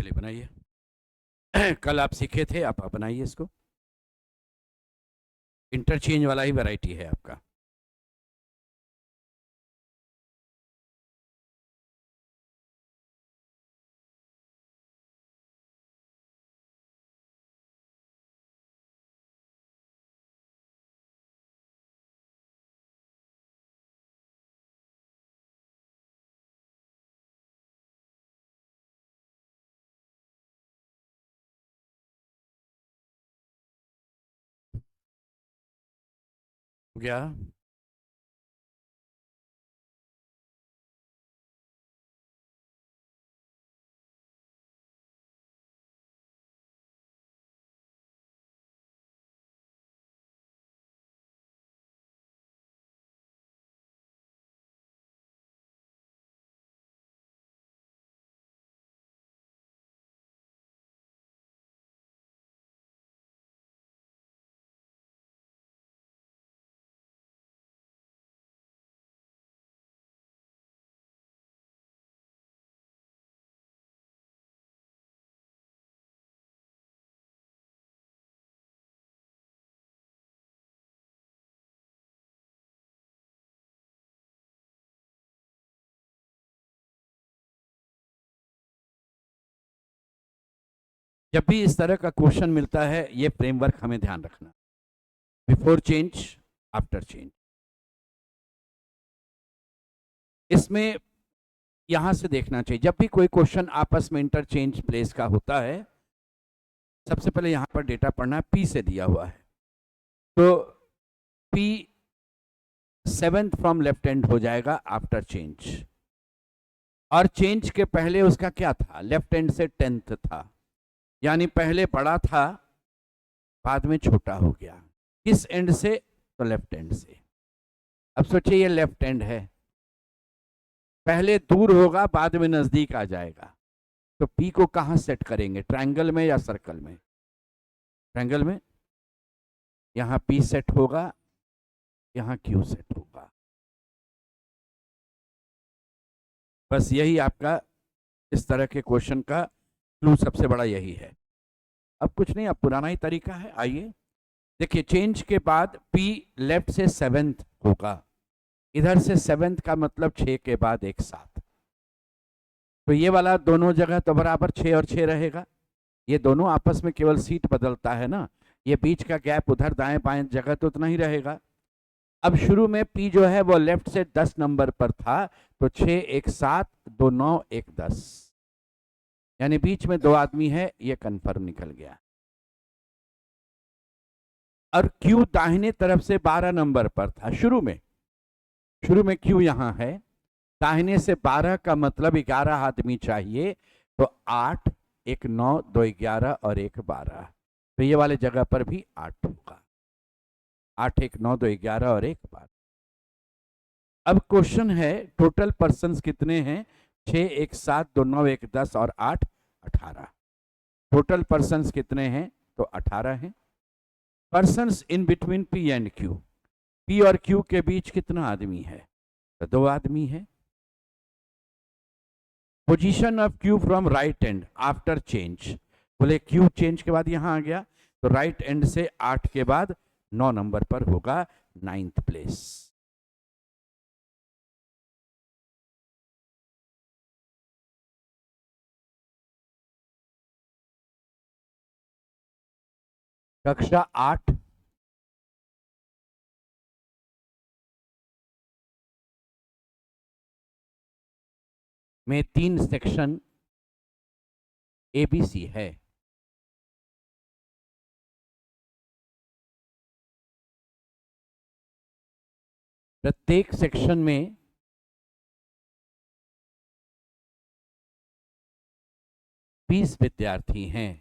चलिए बनाइए। कल आप सीखे थे, आप बनाइए इसको। इंटरचेंज वाला ही वैरायटी है आपका। हो गया। जब भी इस तरह का क्वेश्चन मिलता है, ये फ्रेमवर्क हमें ध्यान रखना। Before change, after change. इसमें यहां से देखना चाहिए, जब भी कोई क्वेश्चन आपस में इंटरचेंज प्लेस का होता है, सबसे पहले यहां पर डेटा पढ़ना है। पी से दिया हुआ है, तो P seventh from left hand हो जाएगा आफ्टर चेंज। और चेंज के पहले उसका क्या था? लेफ्ट हैंड से 10th था, यानी पहले बड़ा था, बाद में छोटा हो गया। किस एंड से? तो लेफ्ट हैंड से। अब सोचिए, ये लेफ्ट हैंड है, पहले दूर होगा, बाद में नजदीक आ जाएगा। तो पी को कहां सेट करेंगे? ट्रायंगल में या सर्कल में? ट्रायंगल में। यहां पी सेट होगा, यहां क्यू सेट होगा। बस यही आपका इस तरह के क्वेश्चन का क्लू सबसे बड़ा यही है। अब कुछ नहीं, अब पुराना ही तरीका है। आइए देखिए, चेंज के बाद पी लेफ्ट से 7th होगा, इधर से 7th का मतलब 6 के बाद एक साथ। तो ये वाला दोनों जगह तो बराबर 6 और 6 रहेगा। ये दोनों आपस में केवल सीट बदलता है ना, ये बीच का गैप उधर दाएं बाएं जगह तो उतना ही रहेगा। अब शुरू में पी जो है वो लेफ्ट से 10 नंबर पर था, तो 6 एक 7, 2 9 1 10, यानी बीच में 2 आदमी है, ये कंफर्म निकल गया। और क्यू दाहिने तरफ से 12 नंबर पर था शुरू में। शुरू में क्यू यहां है, दाहिने से 12 का मतलब 11 आदमी चाहिए, तो 8 एक 9 2 11 और एक 12, तो ये वाले जगह पर भी 8 होगा। 8 एक 9 2 11 और एक 12। अब क्वेश्चन है टोटल पर्सन्स कितने हैं? 6 एक 7 2 9 एक 10 और 8 18। टोटल पर्सन्स कितने हैं? तो 18 हैं। Persons in between P and Q, P और क्यू के बीच कितना आदमी है? तो 2 आदमी है। Position of Q from right and after change, बोले क्यू चेंज के बाद यहां आ गया, तो राइट एंड से 8 के बाद 9 नंबर पर होगा, 9th प्लेस। कक्षा 8 में 3 सेक्शन एबीसी है। प्रत्येक सेक्शन में 20 विद्यार्थी हैं।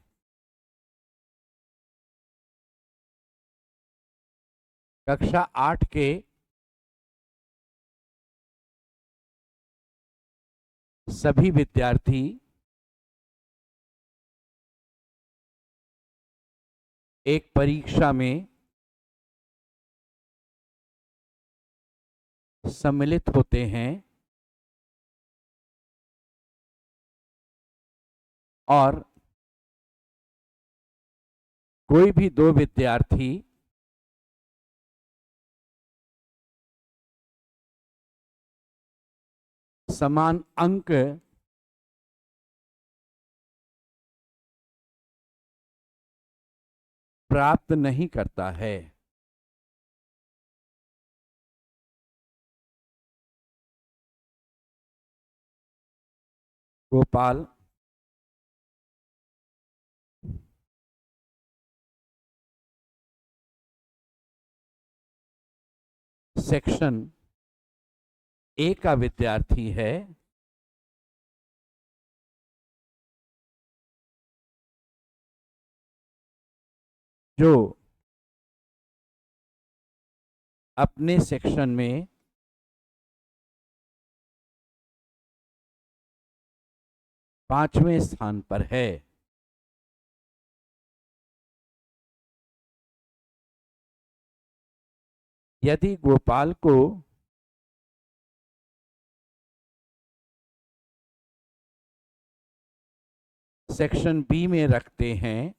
कक्षा 8 के सभी विद्यार्थी एक परीक्षा में सम्मिलित होते हैं और कोई भी दो विद्यार्थी समान अंक प्राप्त नहीं करता है। गोपाल सेक्शन ए का विद्यार्थी है, जो अपने सेक्शन में पांचवें स्थान पर है। यदि गोपाल को सेक्शन बी में रखते हैं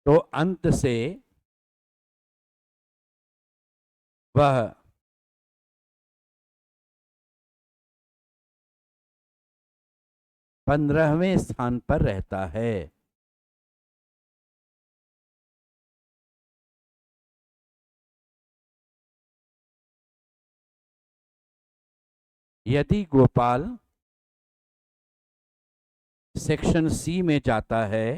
तो अंत से वह 15वें स्थान पर रहता है। यदि गोपाल सेक्शन सी में जाता है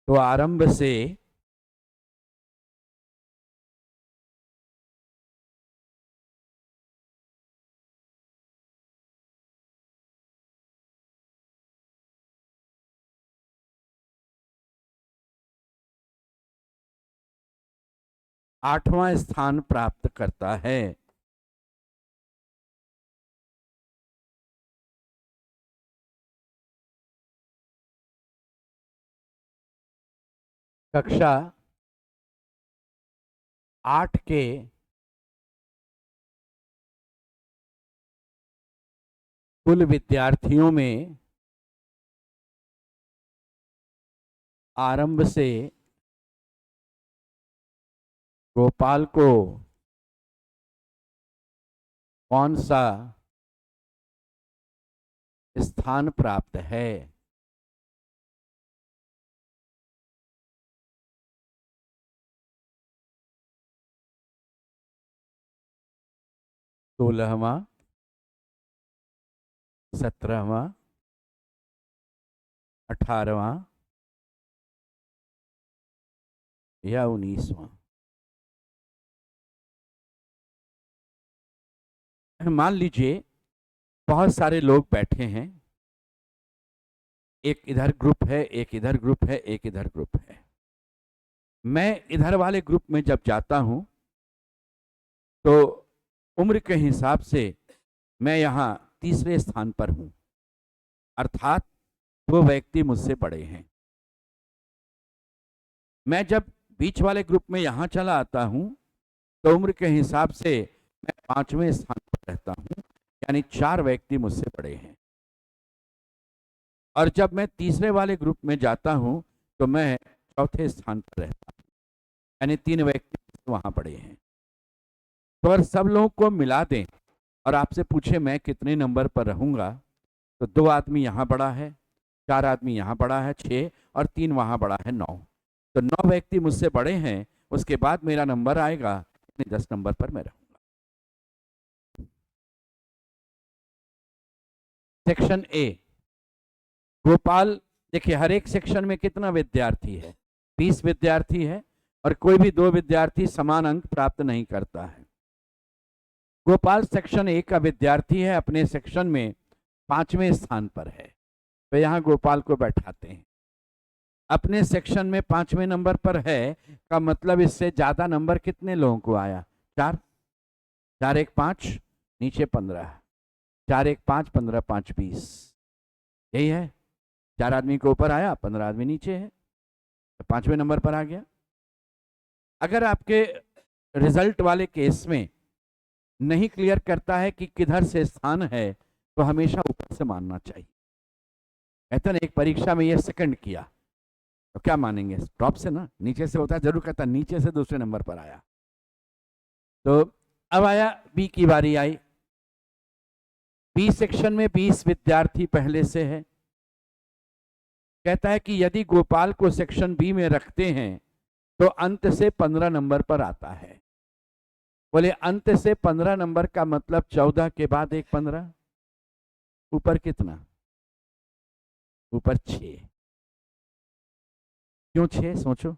तो आरंभ से आठवां स्थान प्राप्त करता है। कक्षा 8 के कुल विद्यार्थियों में आरंभ से गोपाल को कौन सा स्थान प्राप्त है? सोलहवां, 17वां, 18वां या 19वां? मान लीजिए बहुत सारे लोग बैठे हैं, एक इधर ग्रुप है, एक इधर ग्रुप है, एक इधर ग्रुप है। मैं इधर वाले ग्रुप में जब जाता हूं तो उम्र के हिसाब से मैं यहां तीसरे स्थान पर हूं, अर्थात वो व्यक्ति मुझसे बड़े हैं। मैं जब बीच वाले ग्रुप में यहां चला आता हूं तो उम्र के हिसाब से मैं 5वें स्थान पर रहता हूं, यानी 4 व्यक्ति मुझसे बड़े हैं। और जब मैं तीसरे वाले ग्रुप में जाता हूं तो मैं चौथे स्थान पर रहता हूं, यानी 3 व्यक्ति वहां बड़े हैं। तो अगर सब लोगों को मिला दें और आपसे पूछे मैं कितने नंबर पर रहूंगा, तो 2 आदमी यहाँ बड़ा है, 4 आदमी यहाँ बड़ा है 6, और 3 वहां बड़ा है 9। तो 9 व्यक्ति मुझसे बड़े हैं, उसके बाद मेरा नंबर आएगा, 10 नंबर पर मैं रहूंगा। सेक्शन ए, गोपाल, देखिए हर एक सेक्शन में कितना विद्यार्थी है? 20 विद्यार्थी है, और कोई भी 2 विद्यार्थी समान अंक प्राप्त नहीं करता है। गोपाल सेक्शन ए का विद्यार्थी है, अपने सेक्शन में 5वें स्थान पर है, तो यहां गोपाल को बैठाते हैं। अपने सेक्शन में 5वें नंबर पर है का मतलब इससे ज्यादा नंबर कितने लोगों को आया? 4, 4 1 5, नीचे 15, 4 1 5, 15 5 20, यही है। 4 आदमी को ऊपर आया, 15 आदमी नीचे है, तो 5वें नंबर पर आ गया। अगर आपके रिजल्ट वाले केस में नहीं क्लियर करता है कि किधर से स्थान है, तो हमेशा ऊपर से मानना चाहिए। कहते ना, एक परीक्षा में ये सेकंड किया, तो क्या मानेंगे? टॉप से ना, नीचे से होता है जरूर कहता नीचे से दूसरे नंबर पर आया। तो अब आया बी की बारी आई। बी सेक्शन में 20 विद्यार्थी पहले से है। कहता है कि यदि गोपाल को सेक्शन बी में रखते हैं तो अंत से 15 नंबर पर आता है। बोले अंत से 15 नंबर का मतलब 14 के बाद एक 15, ऊपर कितना? ऊपर 6। क्यों 6? सोचो,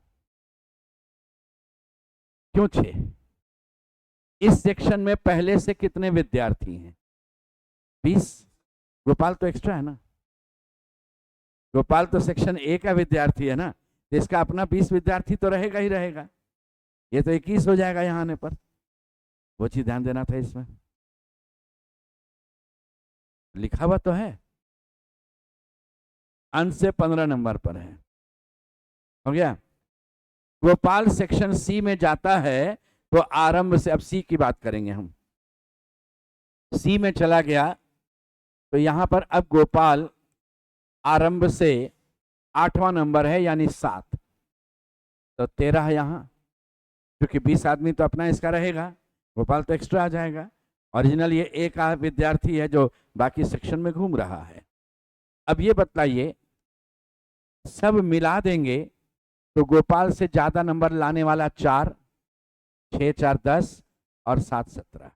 क्यों 6? इस सेक्शन में पहले से कितने विद्यार्थी हैं? 20। गोपाल तो एक्स्ट्रा है ना, गोपाल तो सेक्शन ए का विद्यार्थी है ना, तो इसका अपना 20 विद्यार्थी तो रहेगा ही रहेगा। ये तो 21 हो जाएगा यहां आने पर। वो चीज ध्यान देना था इसमें, लिखा हुआ तो है अंत से 15 नंबर पर है। हो गया। गोपाल सेक्शन सी में जाता है तो आरंभ से, अब सी की बात करेंगे हम, सी में चला गया तो यहां पर अब गोपाल आरंभ से 8वां नंबर है यानी 7, तो 13 यहां, क्योंकि 20 आदमी तो अपना इसका रहेगा, गोपाल तो एक्स्ट्रा आ जाएगा। ओरिजिनल ये एक विद्यार्थी है जो बाकी सेक्शन में घूम रहा है। अब ये बतलाइए, सब मिला देंगे तो गोपाल से ज्यादा नंबर लाने वाला 4, 6 4 10 और 7 17,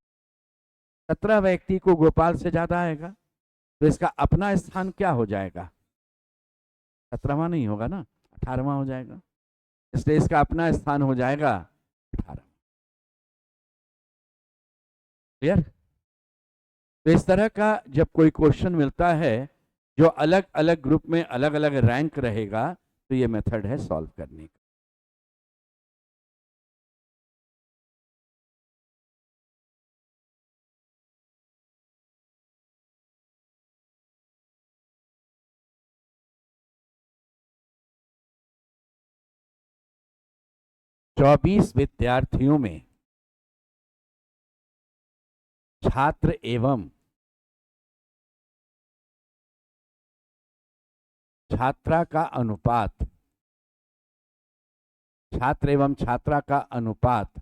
17 व्यक्ति को गोपाल से ज्यादा आएगा, तो इसका अपना स्थान क्या हो जाएगा? 17वां नहीं होगा ना, 18वां हो जाएगा। इसलिए इसका अपना स्थान हो जाएगा 18। क्लियर? तो इस तरह का जब कोई क्वेश्चन मिलता है जो अलग अलग ग्रुप में अलग अलग रैंक रहेगा, तो ये मेथड है सॉल्व करने का। चौबीस विद्यार्थियों में छात्र एवं छात्रा का अनुपात, छात्र एवं छात्रा का अनुपात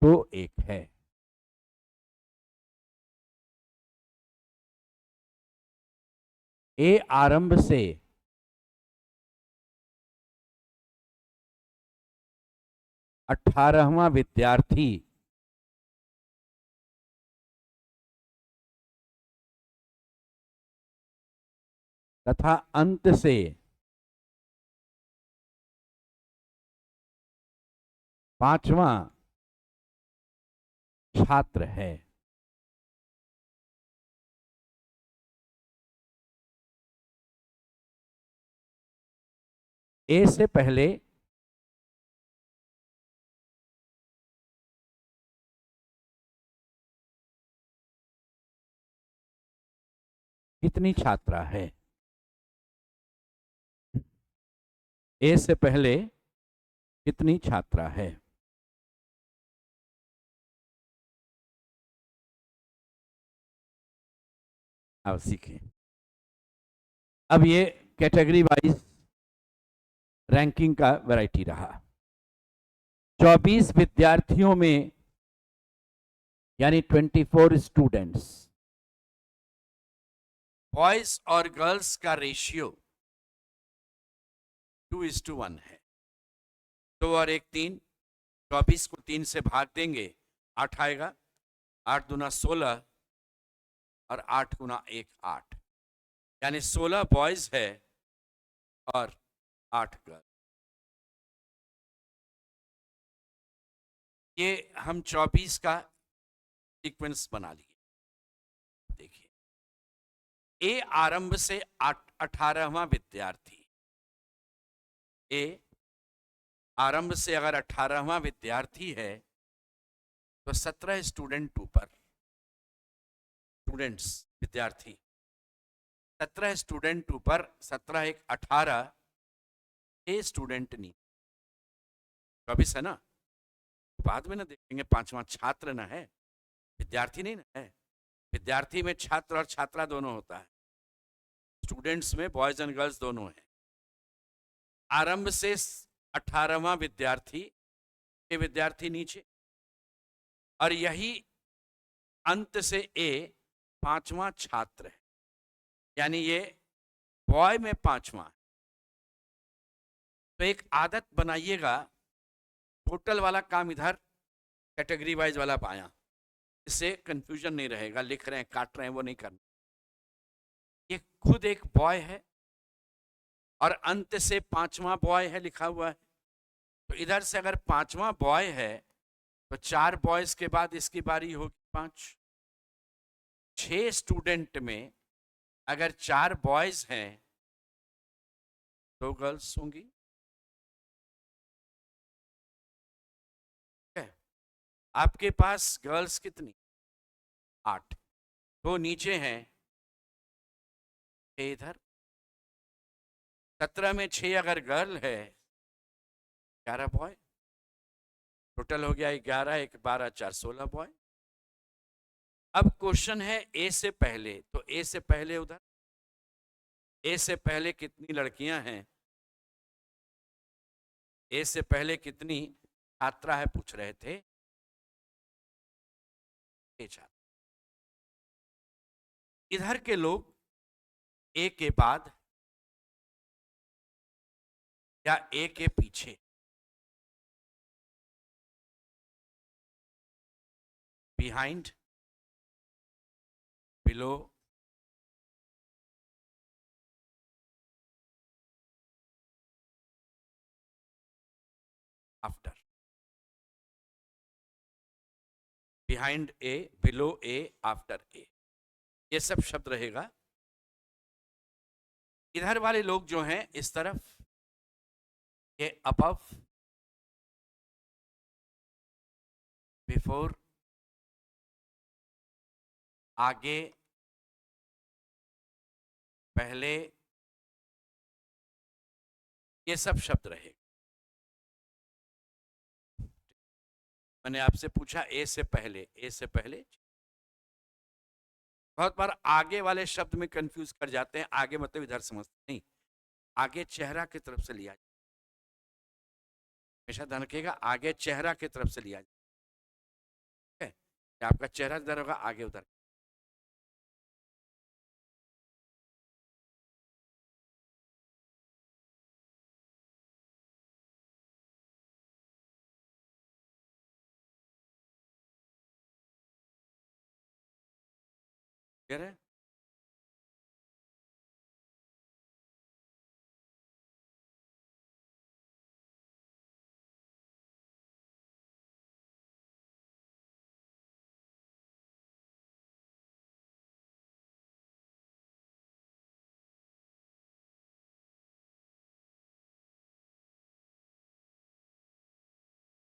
तो 1 है। ए आरंभ से 18वां विद्यार्थी तथा अंत से 5वां छात्र है। ए से पहले कितनी छात्रा है? ए से पहले कितनी छात्रा है? अब सीखें। अब ये कैटेगरी वाइज रैंकिंग का वैरायटी रहा। 24 विद्यार्थियों में यानी 24 स्टूडेंट्स, बॉयज और गर्ल्स का रेशियो 2:1 है। 2 और 1 3, 24 को 3 से भाग देंगे 8 आएगा, 8 दूना 16 और 8 गुना 1 8, यानी 16 बॉयज है और 8 गर्ल। ये हम 24 का सीक्वेंस बना लिए। देखिए, ए आरंभ से 18वां विद्यार्थी, ए आरंभ से अगर 18वां विद्यार्थी है तो 17 स्टूडेंट ऊपर, स्टूडेंट्स विद्यार्थी 17 स्टूडेंट ऊपर, 17 1 18, 6 स्टूडेंट नीचे। 24 है ना, बाद में ना देखेंगे, पांचवा छात्र ना है, विद्यार्थी नहीं ना है। विद्यार्थी में छात्र और छात्रा दोनों होता है, स्टूडेंट्स में बॉयज एंड गर्ल्स दोनों है। आरंभ से 18वां विद्यार्थी के विद्यार्थी नीचे, और यही अंत से ए पांचवा छात्र है, यानी ये बॉय में पांचवा है। तो एक आदत बनाइएगा, टोटल वाला काम इधर, कैटेगरी वाइज वाला पाया, इससे कंफ्यूजन नहीं रहेगा, लिख रहे हैं काट रहे हैं वो नहीं करना। ये खुद एक बॉय है और अंत से पांचवा बॉय है लिखा हुआ है, तो इधर से अगर पांचवा बॉय है तो 4 बॉयज के बाद इसकी बारी होगी 5। 6 स्टूडेंट में अगर 4 बॉयज हैं, 2 गर्ल्स होंगी। आपके पास गर्ल्स कितनी? 8। तो नीचे हैं इधर, 17 में 6 अगर गर्ल है, 11 बॉय, टोटल हो गया 11, 1 12 4 16 बॉय। अब क्वेश्चन है ए से पहले, तो ए से पहले उधर, ए से पहले कितनी लड़कियां हैं, ए से पहले कितनी छात्रा है पूछ रहे थे, छात्र। इधर के लोग ए के बाद या ए के पीछे, behind, below, after, behind A, below A, after A, ये सब शब्द रहेगा। इधर वाले लोग जो हैं इस तरफ, ये अबव, बिफोर, आगे, पहले, ये सब शब्द रहेगा। मैंने आपसे पूछा ए से पहले, ए से पहले। बहुत बार आगे वाले शब्द में कंफ्यूज कर जाते हैं, आगे मतलब इधर समझते नहीं, आगे चेहरा की तरफ से लिया, हमेशा ध्यान रखिएगा, आगे चेहरा की तरफ से लिया जाए, आपका चेहरा इधर होगा, आगे उधर। क्लियर है?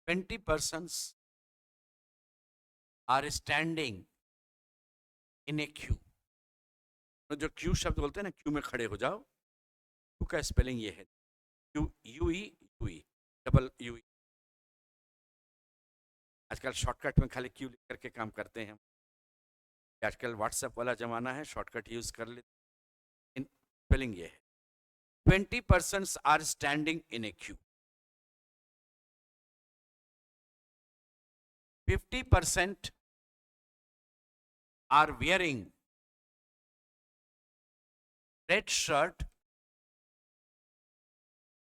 Twenty persons are standing in a queue। तो जो क्यू शब्द बोलते हैं ना, क्यू में खड़े हो जाओ, क्यू का स्पेलिंग ये है, Q, you E, you E, double U ई। आजकल शॉर्टकट में खाली क्यू लिख करके काम करते हैं, आजकल व्हाट्सएप वाला जमाना है, शॉर्टकट यूज कर लेते। स्पेलिंग ये है, 20 persons are standing in a queue। 50% are wearing red shirt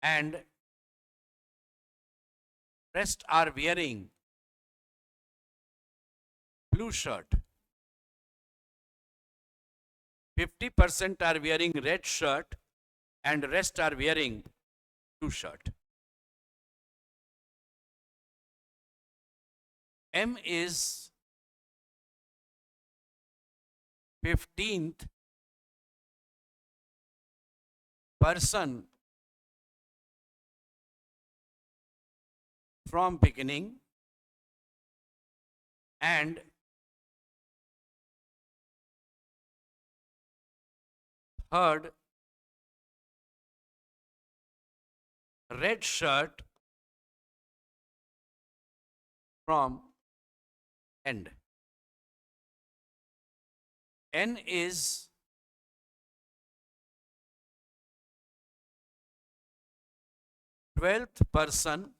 and rest are wearing blue shirt। 50% are wearing red shirt and rest are wearing blue shirt। M is 15th person from beginning and third red shirt from end. N is twelfth person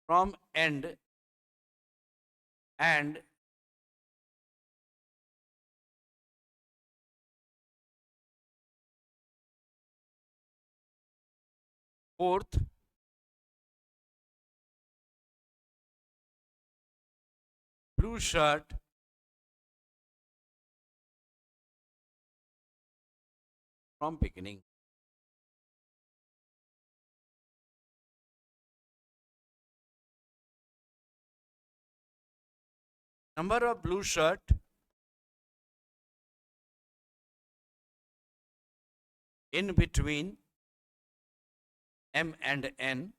from end and fourth blue shirt from beginning. Number of blue shirt in between M and N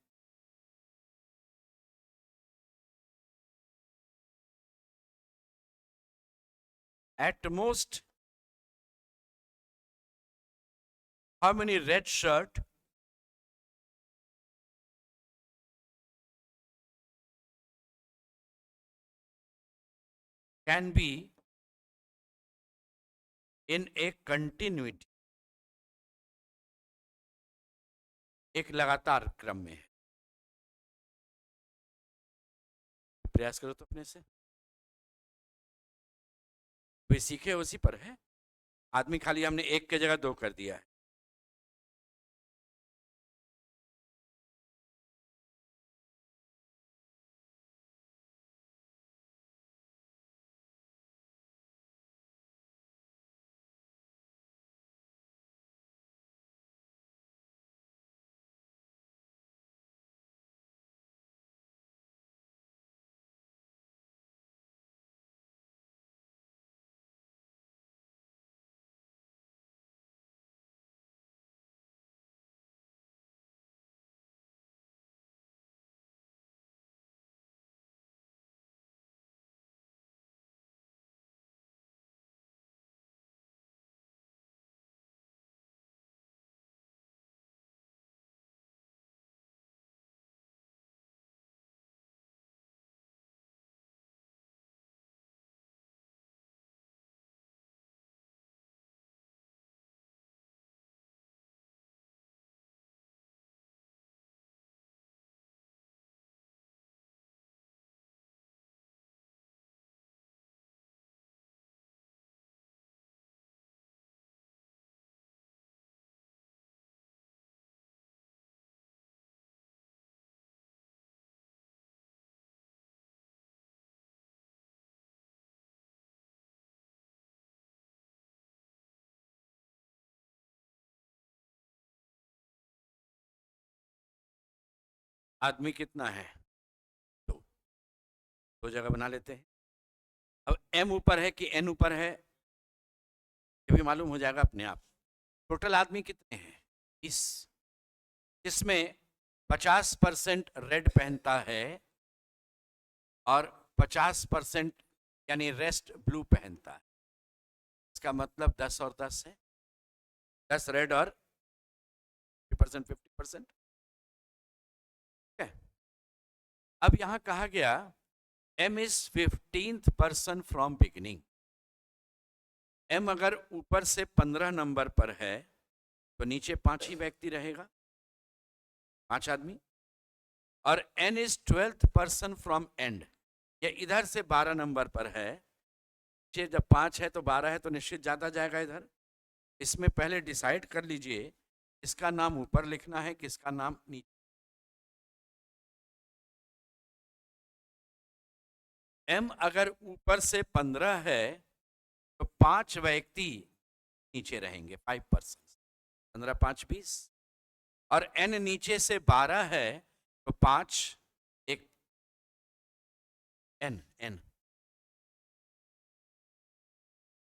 at most how many red shirt can be in a continuity, एक लगातार क्रम में है. प्रयास करो तो अपने से, वे सीखे उसी पर है. आदमी खाली हमने एक के जगह दो कर दिया है. आदमी कितना है? दो जगह बना लेते हैं. अब M ऊपर है कि N ऊपर है ये भी मालूम हो जाएगा अपने आप. टोटल आदमी कितने हैं? इसमें 50% रेड पहनता है और 50% यानी रेस्ट ब्लू पहनता है. इसका मतलब 10 और 10 है. 10 रेड और 50%. अब यहां कहा गया M is 15th person from beginning. M अगर ऊपर से 15 नंबर पर है तो नीचे 5 ही व्यक्ति रहेगा, 5 आदमी. और N is 12th person from end. ये इधर से 12 नंबर पर है. जब 5 है तो 12 है तो निश्चित ज्यादा जाएगा इधर. इसमें पहले डिसाइड कर लीजिए किसका नाम ऊपर लिखना है, किसका नाम नीचे. M अगर ऊपर से 15 है तो 5 व्यक्ति नीचे रहेंगे, 5 पर्सन. 15 5 20. और N नीचे से 12 है तो 5 एक N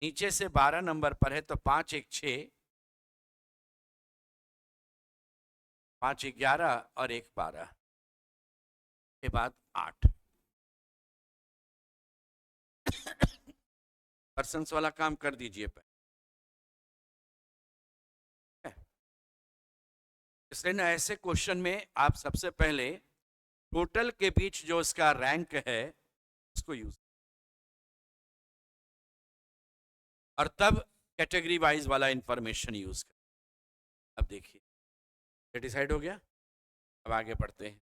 नीचे से 12 नंबर पर है तो 5 एक 6, 5 11 और 1 12 के बाद 8. पर्सन्स वाला काम कर दीजिए. इसलिए ना ऐसे क्वेश्चन में आप सबसे पहले टोटल के बीच जो उसका रैंक है उसको यूज, और तब कैटेगरी वाइज वाला इंफॉर्मेशन यूज कर। अब देखिए ये डिसाइड हो गया। अब आगे बढ़ते हैं।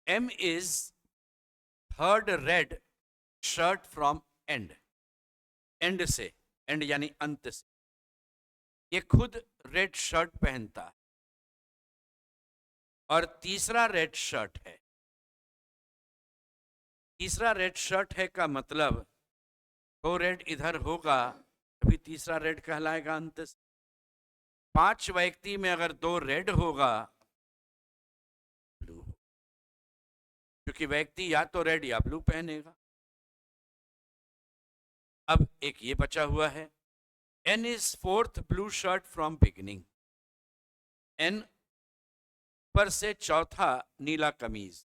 M is third red shirt from end, and से, एंड यानी अंत से। ये खुद रेड शर्ट पहनता है और तीसरा रेड शर्ट है। तीसरा रेड शर्ट है का मतलब दो रेड इधर होगा तभी तीसरा रेड कहलाएगा अंत से। 5 व्यक्ति में अगर 2 रेड होगा ब्लू, क्योंकि व्यक्ति या तो रेड या ब्लू पहनेगा। अब एक ये बचा हुआ है, N is fourth blue shirt from beginning, N पर से चौथा नीला कमीज,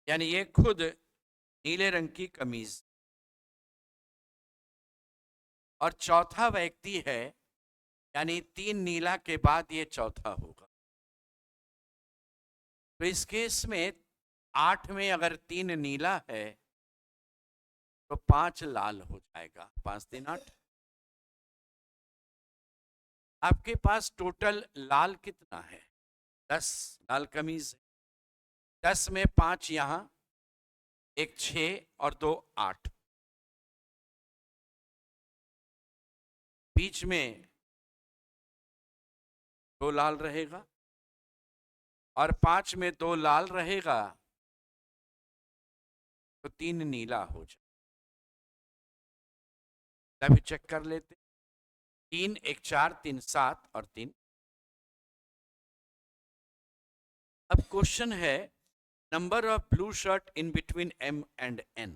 यानी ये खुद नीले रंग की कमीज, और चौथा व्यक्ति है, यानी 3 नीला के बाद ये चौथा होगा। तो इस केस में 8 में अगर 3 नीला है तो 5 लाल हो जाएगा। 5 3 8। आपके पास टोटल लाल कितना है? 10 लाल कमीज। 10 में 5 यहां, एक 6 और 2 8, बीच में 2 लाल रहेगा, और 5 में 2 लाल रहेगा तो 3 नीला हो जाए। तभी चेक कर लेते। 3 1 4 3 7 और 3। अब क्वेश्चन है number of blue shirt in between M and N।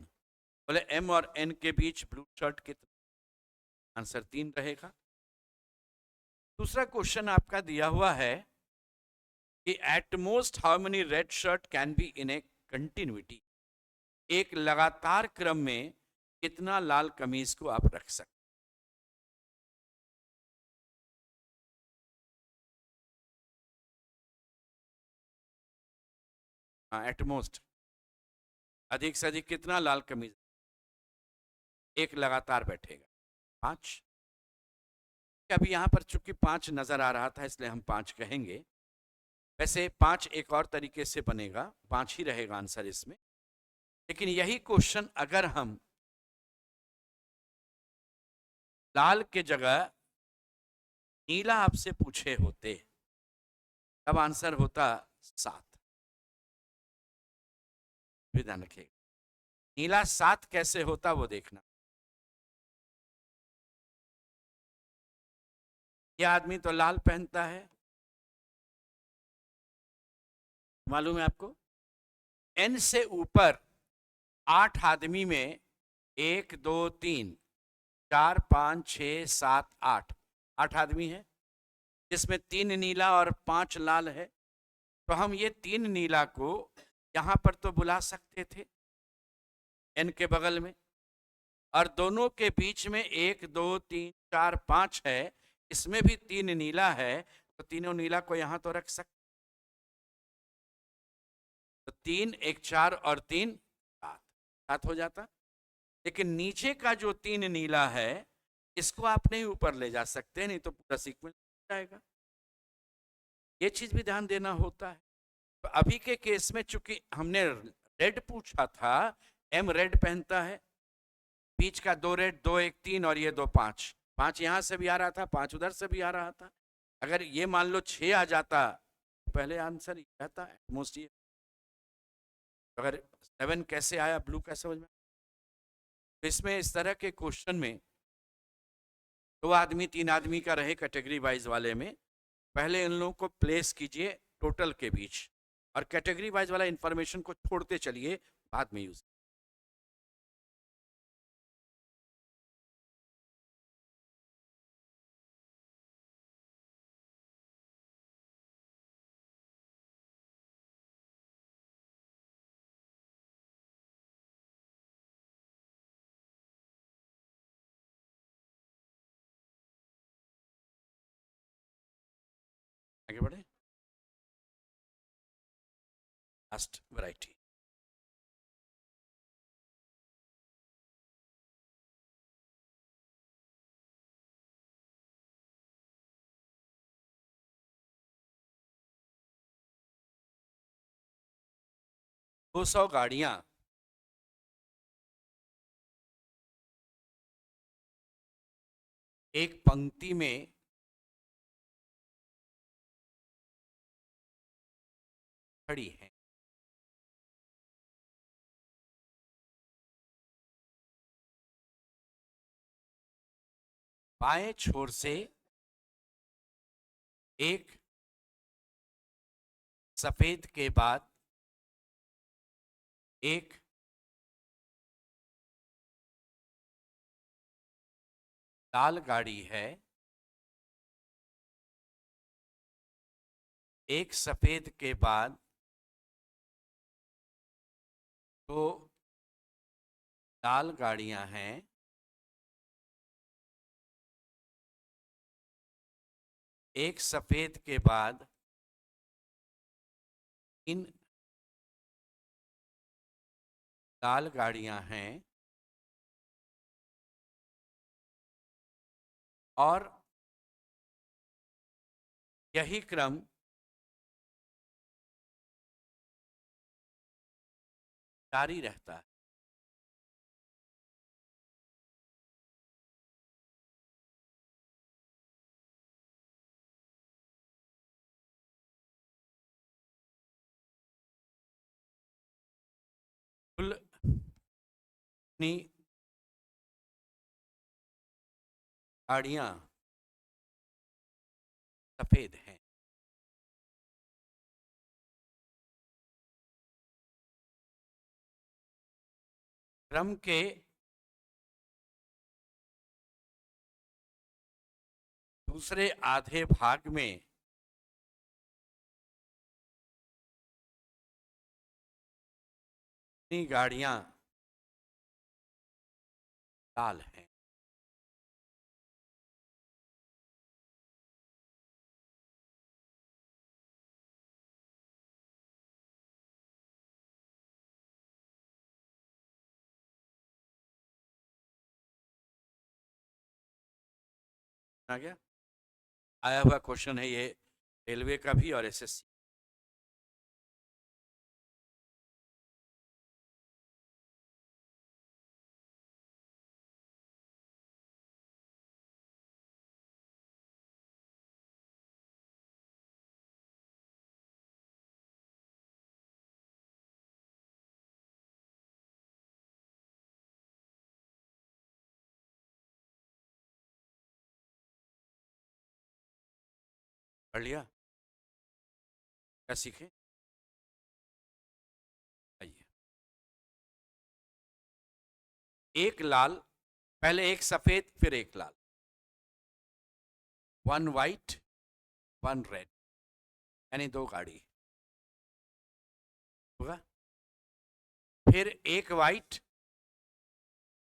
बोले M और N के बीच ब्लू शर्ट कितना? आंसर 3 रहेगा। दूसरा क्वेश्चन आपका दिया हुआ है कि at most how many red shirt can be in A continuity. एक लगातार क्रम में कितना लाल कमीज को आप रख सकते? हाँ, एट मोस्ट अधिक से अधिक कितना लाल कमीज एक लगातार बैठेगा? 5। अभी यहां पर चूंकि 5 नजर आ रहा था इसलिए हम 5 कहेंगे। वैसे 5 एक और तरीके से बनेगा, 5 ही रहेगा आंसर इसमें। लेकिन यही क्वेश्चन अगर हम लाल के जगह नीला आपसे पूछे होते तब आंसर होता 7। ध्यान रखिएगा, नीला 7 कैसे होता वो देखना। ये आदमी तो लाल पहनता है, मालूम है आपको। N से ऊपर 8 आदमी में 1 2 3 4 5 6 7 8, 8 आदमी है जिसमें 3 नीला और 5 लाल है। तो हम ये 3 नीला को यहां पर तो बुला सकते थे N के बगल में, और दोनों के बीच में 1 2 3 4 5 है, इसमें भी 3 नीला है, तो तीनों नीला को यहां तो रख सकते। तो 3 1 4 और 3 7, 7 हो जाता। लेकिन नीचे का जो 3 नीला है इसको आप नहीं ऊपर ले जा सकते, नहीं तो पूरा सीक्वेंस जाएगा। ये चीज भी ध्यान देना होता है। तो अभी के केस में चूंकि हमने रेड पूछा था, M रेड पहनता है, बीच का 2 रेड, 2 1 3 और ये 2 5, 5 यहां से भी आ रहा था, 5 उधर से भी आ रहा था। अगर ये मान लो 6 आ जाता तो पहले आंसर ये आता मोस्ट। ये अगर 7 कैसे आया, ब्लू कैसे समझ में? तो इसमें इस तरह के क्वेश्चन में 2 आदमी 3 आदमी का रहे कैटेगरी वाइज वाले में, पहले इन लोगों को प्लेस कीजिए टोटल के बीच, और कैटेगरी वाइज वाला इंफॉर्मेशन को छोड़ते चलिए, बाद में यूज। आगे बढ़े। Last variety. दो 200 गाड़ियां एक पंक्ति में खड़ी हैं। बाएं छोर से एक सफेद के बाद एक लाल गाड़ी है। एक सफेद के बाद दो लाल गाड़ियां हैं। एक सफेद के बाद इन लाल गाड़ियां हैं और यही क्रम जारी रहता है। कुल अपनी गाड़ियां सफेद हैं। क्रम के दूसरे आधे भाग में अपनी गाड़ियां लाल हैं। आ गया? आया हुआ क्वेश्चन है ये, रेलवे का भी और एसएससी। पढ़ लिया? क्या सीखे? आइए, एक लाल, पहले एक सफेद फिर एक लाल, वन वाइट वन रेड, यानी दो गाड़ी होगा। फिर एक वाइट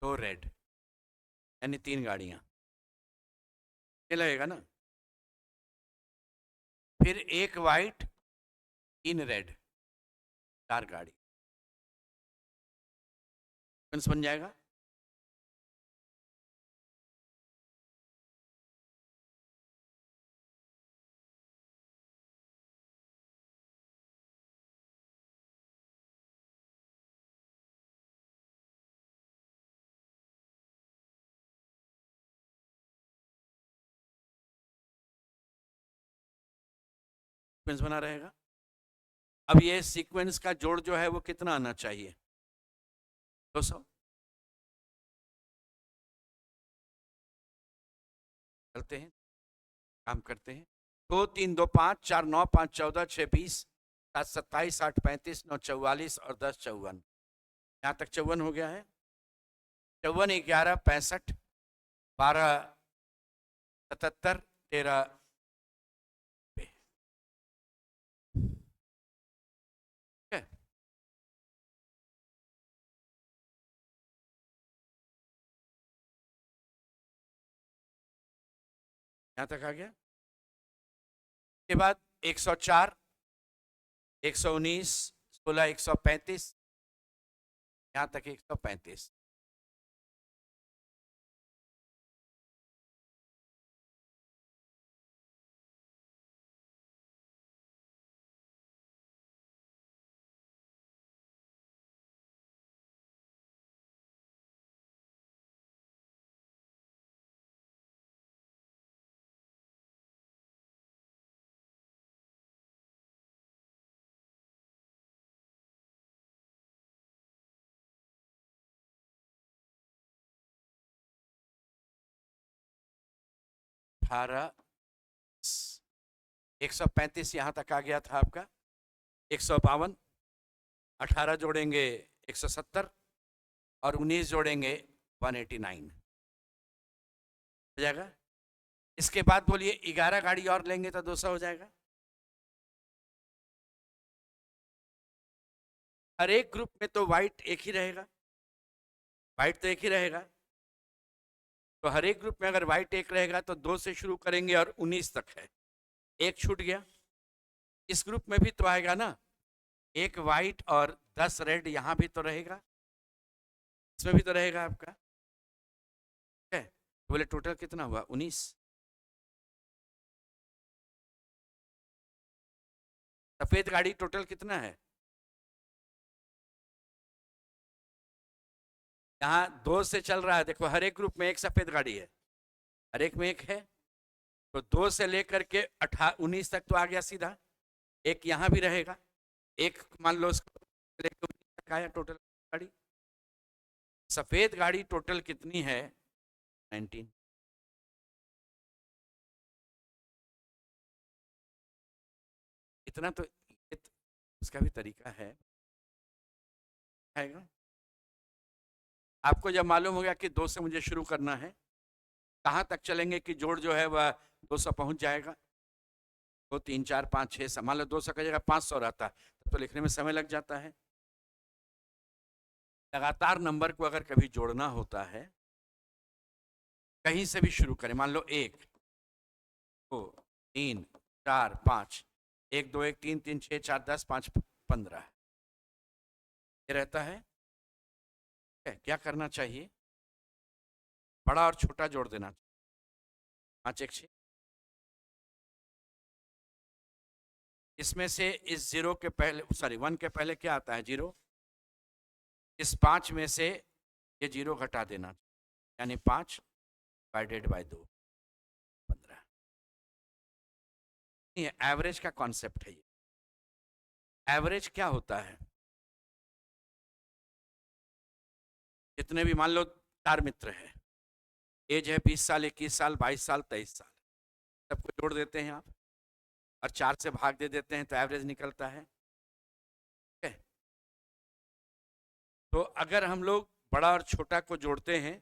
दो रेड, यानी तीन गाड़ियां। ये लगेगा ना? फिर एक वाइट तीन रेड, चार गाड़ी। बन जाएगा। सीक्वेंस बना रहेगा। अब ये सीक्वेंस का जोड़ जो है वो कितना आना चाहिए? 200। चलते हैं, काम करते हैं। 2 3 2 5 4 9 5 14 6 20 7 27 8 35 9 44 और 10 54। यहाँ तक 54 हो गया है। 54 11 65 12 77 13 है। यहाँ तक आ गया। के बाद 104 119 16 135, यहाँ तक 135। अठारह 135 यहाँ तक आ गया था आपका। 152, 18 जोड़ेंगे 170 और 19 जोड़ेंगे 189 हो जाएगा। इसके बाद बोलिए 11 गाड़ी और लेंगे तो 200 हो जाएगा। हर एक ग्रुप में तो वाइट एक ही रहेगा, वाइट तो एक ही रहेगा। तो हर एक ग्रुप में अगर वाइट एक रहेगा तो 2 से शुरू करेंगे और 19 तक है। एक छूट गया, इस ग्रुप में भी तो आएगा ना, एक वाइट और 10 रेड यहां भी तो रहेगा, इसमें भी तो रहेगा आपका। ठीक है, बोले टोटल कितना हुआ? 19। सफेद गाड़ी टोटल कितना है? यहाँ 2 से चल रहा है, देखो हर एक ग्रुप में एक सफेद गाड़ी है, हर एक में एक है। तो 2 से लेकर के 19 तक तो आ गया सीधा। एक यहाँ भी रहेगा, एक मान लो इसको लेकर 19 तक आया टोटल गाड़ी। सफेद गाड़ी टोटल कितनी है? 19। इतना तो उसका भी तरीका है आएगा। आपको जब मालूम हो गया कि 2 से मुझे शुरू करना है, कहाँ तक चलेंगे कि जोड़ जो है वह 200 पहुंच जाएगा? 2 3 4 5 6 मान लो 200 का जगह 500 रहता तो लिखने में समय लग जाता है। लगातार नंबर को अगर कभी जोड़ना होता है, कहीं से भी शुरू करें, मान लो 1 2 3 4 5, 1 2 1 3 3 6 4 10 5 15 ये रहता है। क्या करना चाहिए? बड़ा और छोटा जोड़ देना। 5 1 6, इसमें से इस 0 के पहले, सॉरी 1 के पहले क्या आता है? 0। इस 5 में से ये 0 घटा देना, यानी 5 डिवाइडेड बाय 2 15। ये एवरेज का कॉन्सेप्ट है। ये एवरेज क्या होता है? जितने भी मान लो 4 मित्र है, एज है 20 साल 21 साल 22 साल 23 साल, सबको जोड़ देते हैं आप और 4 से भाग दे देते हैं तो एवरेज निकलता है। ठीक है, तो अगर हम लोग बड़ा और छोटा को जोड़ते हैं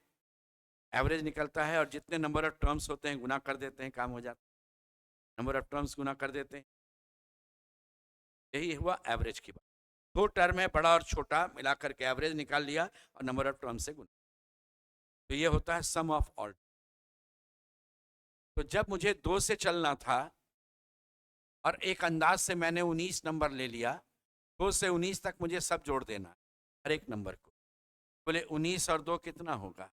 एवरेज निकलता है, और जितने नंबर ऑफ टर्म्स होते हैं गुना कर देते हैं, काम हो जाता है। नंबर ऑफ टर्म्स गुना कर देते हैं, यही हुआ एवरेज की बात। 2 टर्म है बड़ा और छोटा, मिलाकर के एवरेज निकाल लिया और नंबर ऑफ टर्म से गुना, तो ये होता है सम ऑफ ऑल। तो जब मुझे 2 से चलना था और एक अंदाज से मैंने 19 नंबर ले लिया, 2 से 19 तक मुझे सब जोड़ देना हर एक नंबर को। बोले 19 और 2 कितना होगा?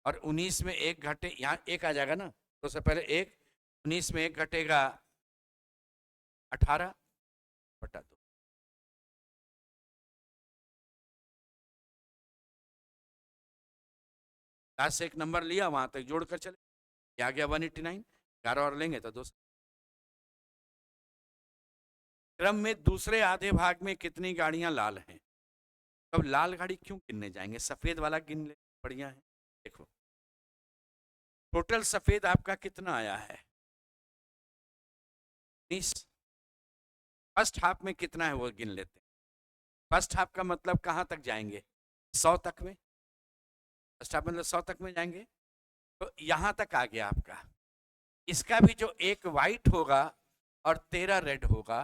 और 19 में एक घटे, यहाँ एक आ जाएगा ना, तो सबसे पहले एक, 19 में एक घटेगा 18 बटा 2। लास्ट से एक नंबर लिया, वहां तक जोड़कर चले, आ गया 189। 11 और लेंगे तो 200। क्रम में दूसरे आधे भाग में कितनी गाड़ियां लाल हैं? अब लाल गाड़ी क्यों गिनने जाएंगे, सफेद वाला गिन ले, बढ़िया है। देखो टोटल सफेद आपका कितना आया है? 19। फर्स्ट हाफ में कितना है वो गिन लेते हैं। फर्स्ट हाफ का मतलब कहाँ तक जाएंगे? 100 तक में। फर्स्ट हाफ मतलब 100 तक में जाएंगे, तो यहाँ तक आ गया आपका। इसका भी जो एक वाइट होगा और 13 रेड होगा,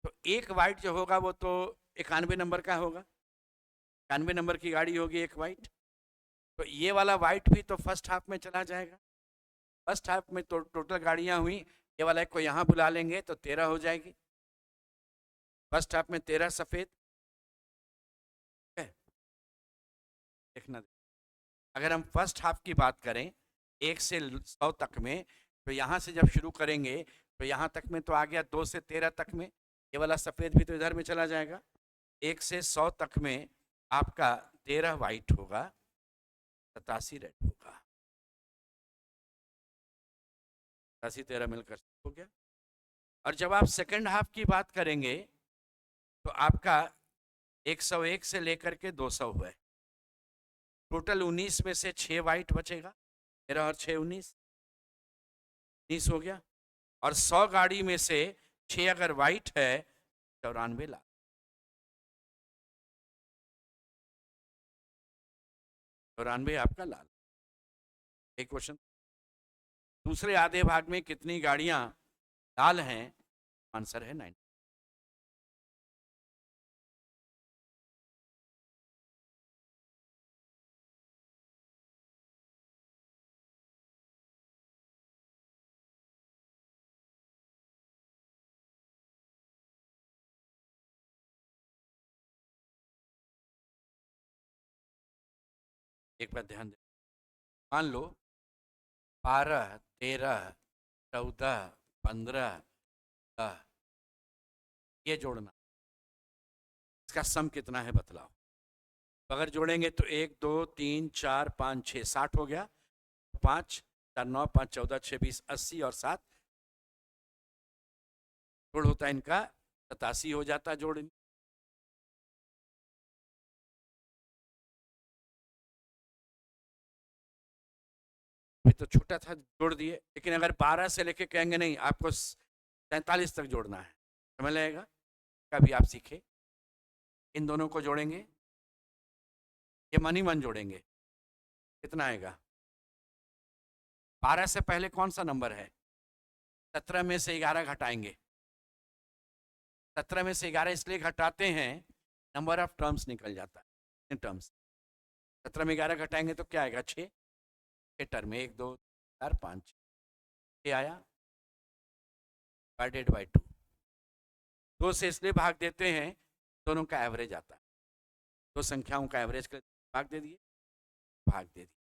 तो एक वाइट जो होगा वो तो 91 नंबर का होगा, 91 नंबर की गाड़ी होगी एक वाइट। तो ये वाला वाइट भी तो फर्स्ट हाफ में चला जाएगा। फर्स्ट हाफ में तो टोटल गाड़ियां हुई, ये वाला एक को यहाँ बुला लेंगे तो 13 हो जाएगी। फर्स्ट हाफ में 13 सफेद है, देखना। अगर हम फर्स्ट हाफ की बात करें 1 से 100 तक में, तो यहाँ से जब शुरू करेंगे तो यहाँ तक में तो आ गया 2 से 13 तक में, ये वाला सफेद भी तो इधर में चला जाएगा। 1 से 100 तक में आपका 13 वाइट होगा, 87 रेड होगा, 87 13 मिलकर हो गया। और जब आप सेकंड हाफ की बात करेंगे तो आपका 101 से लेकर के 200 हुआ है, टोटल 19 में से 6 वाइट बचेगा, 13 और 6 19 हो गया। और 100 गाड़ी में से 6 अगर वाइट है 94 लाख। आपका लाल। एक क्वेश्चन, दूसरे आधे भाग में कितनी गाड़ियां लाल हैं? आंसर है 9। एक बात ध्यान दें, मान लो 12 13 14 15 ये जोड़ना, इसका सम कितना है बतलाओ। तो अगर जोड़ेंगे तो 1 2 3 4 5 6 60 हो गया, 5 4 9 5 14 6 20 80 और 7 जोड़ होता है इनका 87 हो जाता है जोड़। तो छोटा था जोड़ दिए, लेकिन अगर 12 से लेके कहेंगे नहीं आपको 47 तक जोड़ना है, समझ लगेगा, कभी आप सीखे। इन दोनों को जोड़ेंगे, ये मन ही मन जोड़ेंगे, कितना आएगा? 12 से पहले कौन सा नंबर है? 17 में से 11 घटाएंगे, 17 में से 11 इसलिए घटाते हैं, नंबर ऑफ टर्म्स निकल जाता है इन टर्म्स। 17 में 11 घटाएंगे तो क्या आएगा? 6 टर्म, 1 2 4 5 6 आया, डिवाइडेड बाई 2। 2 से इसलिए भाग देते हैं, दोनों का एवरेज आता है, दो संख्याओं का एवरेज कर भाग दे दिए, भाग दे दिए।